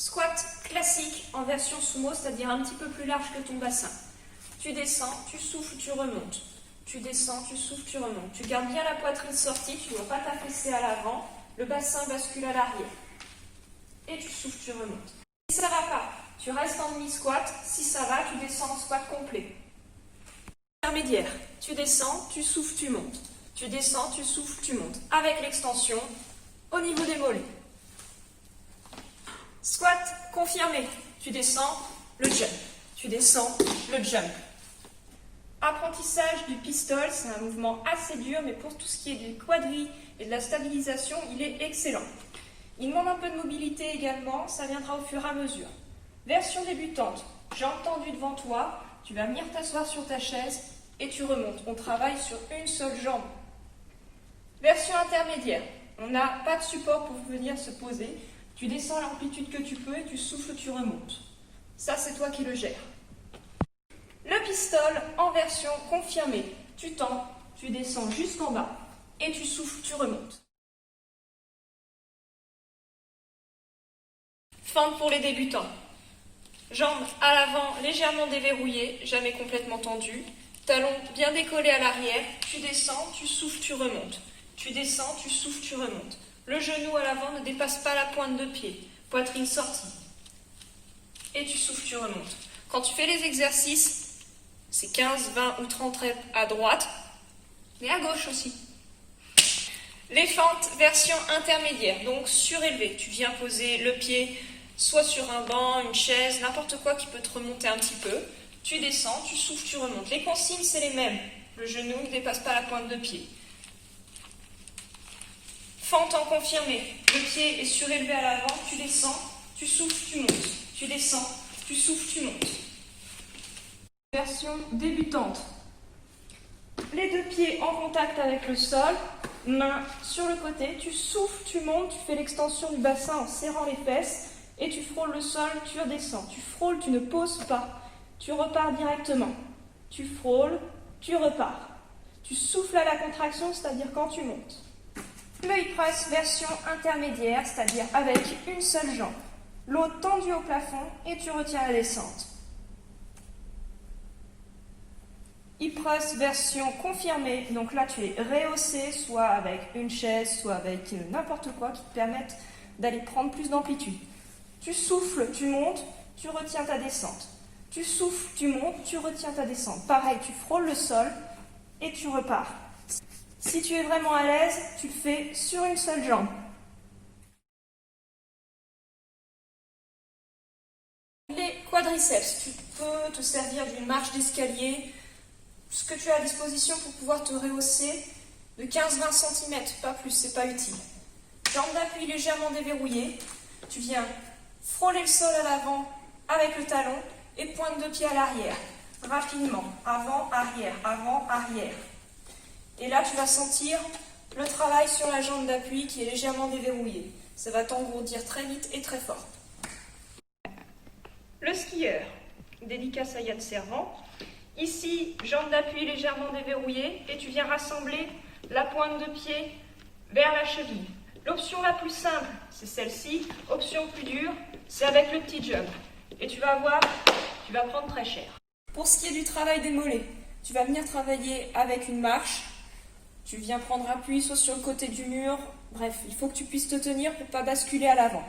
Squat classique en version sumo, c'est-à-dire un petit peu plus large que ton bassin. Tu descends, tu souffles, tu remontes. Tu descends, tu souffles, tu remontes. Tu gardes bien la poitrine sortie, tu ne dois pas t'affaisser à l'avant. Le bassin bascule à l'arrière. Et tu souffles, tu remontes. Si ça ne va pas, tu restes en demi-squat. Si ça va, tu descends en squat complet. Intermédiaire. Tu descends, tu souffles, tu montes. Tu descends, tu souffles, tu montes. Avec l'extension au niveau des mollets. Squat confirmé. Tu descends, le jump. Tu descends, le jump. Apprentissage du pistol, c'est un mouvement assez dur, mais pour tout ce qui est du quadri et de la stabilisation, il est excellent. Il demande un peu de mobilité également, ça viendra au fur et à mesure. Version débutante, jambes tendues devant toi, tu vas venir t'asseoir sur ta chaise et tu remontes. On travaille sur une seule jambe. Version intermédiaire, on n'a pas de support pour venir se poser. Tu descends à l'amplitude que tu peux et tu souffles, tu remontes. Ça, c'est toi qui le gères. Le pistol en version confirmée. Tu tends, tu descends jusqu'en bas et tu souffles, tu remontes. Fente pour les débutants. Jambes à l'avant légèrement déverrouillées, jamais complètement tendues. Talons bien décollés à l'arrière. Tu descends, tu souffles, tu remontes. Tu descends, tu souffles, tu remontes. Le genou à l'avant ne dépasse pas la pointe de pied. Poitrine sortie. Et tu souffles, tu remontes. Quand tu fais les exercices, c'est 15, 20 ou 30 reps à droite, mais à gauche aussi. Les fentes version intermédiaire, donc surélevée. Tu viens poser le pied soit sur un banc, une chaise, n'importe quoi qui peut te remonter un petit peu. Tu descends, tu souffles, tu remontes. Les consignes, c'est les mêmes. Le genou ne dépasse pas la pointe de pied. Fente en confirmé. Le pied est surélevé à l'avant, tu descends, tu souffles, tu montes. Tu descends, tu souffles, tu montes. Version débutante. Les deux pieds en contact avec le sol, mains sur le côté, tu souffles, tu montes, tu fais l'extension du bassin en serrant les fesses et tu frôles le sol, tu redescends. Tu frôles, tu ne poses pas, tu repars directement. Tu frôles, tu repars. Tu souffles à la contraction, c'est-à-dire quand tu montes. Le hip press version intermédiaire, c'est-à-dire avec une seule jambe. L'autre tendue au plafond et tu retiens la descente. Hip press version confirmée, donc là tu es rehaussé, soit avec une chaise, soit avec n'importe quoi qui te permette d'aller prendre plus d'amplitude. Tu souffles, tu montes, tu retiens ta descente. Tu souffles, tu montes, tu retiens ta descente. Pareil, tu frôles le sol et tu repars. Si tu es vraiment à l'aise, tu le fais sur une seule jambe. Les quadriceps, tu peux te servir d'une marche d'escalier, ce que tu as à disposition pour pouvoir te rehausser de 15-20 cm, pas plus, c'est pas utile. Jambes d'appui légèrement déverrouillées, tu viens frôler le sol à l'avant avec le talon et pointe de pied à l'arrière, rapidement, avant, arrière, avant, arrière. Et là, tu vas sentir le travail sur la jambe d'appui qui est légèrement déverrouillée. Ça va t'engourdir très vite et très fort. Le skieur, délicat saillant servant. Ici, jambe d'appui légèrement déverrouillée et tu viens rassembler la pointe de pied vers la cheville. L'option la plus simple, c'est celle-ci. Option plus dure, c'est avec le petit jump. Et tu vas voir, tu vas prendre très cher. Pour ce qui est du travail des mollets, tu vas venir travailler avec une marche. Tu viens prendre appui soit sur le côté du mur. Bref, il faut que tu puisses te tenir pour ne pas basculer à l'avant.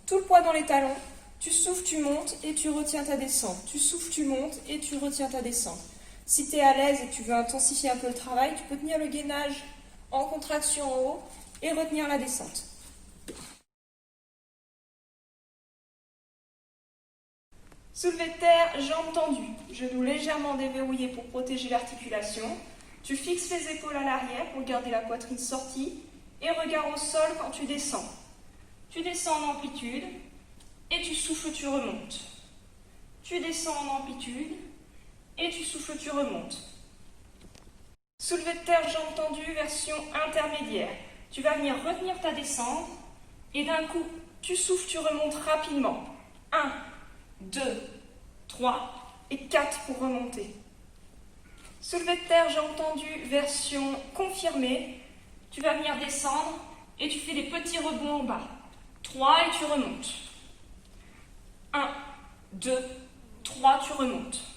Tout le poids dans les talons. Tu souffles, tu montes et tu retiens ta descente. Tu souffles, tu montes et tu retiens ta descente. Si tu es à l'aise et que tu veux intensifier un peu le travail, tu peux tenir le gainage en contraction en haut et retenir la descente. Soulevé de terre, jambes tendues, genoux légèrement déverrouillés pour protéger l'articulation. Tu fixes les épaules à l'arrière pour garder la poitrine sortie et regard au sol quand tu descends. Tu descends en amplitude et tu souffles, tu remontes. Tu descends en amplitude et tu souffles, tu remontes. Soulevé de terre, jambes tendues, version intermédiaire. Tu vas venir retenir ta descente et d'un coup, tu souffles, tu remontes rapidement. 1, 2, 3 et 4 pour remonter. Soulevé de terre, jambes tendues, version confirmée. Tu vas venir descendre et tu fais des petits rebonds en bas. 3 et tu remontes. 1, 2, 3, tu remontes.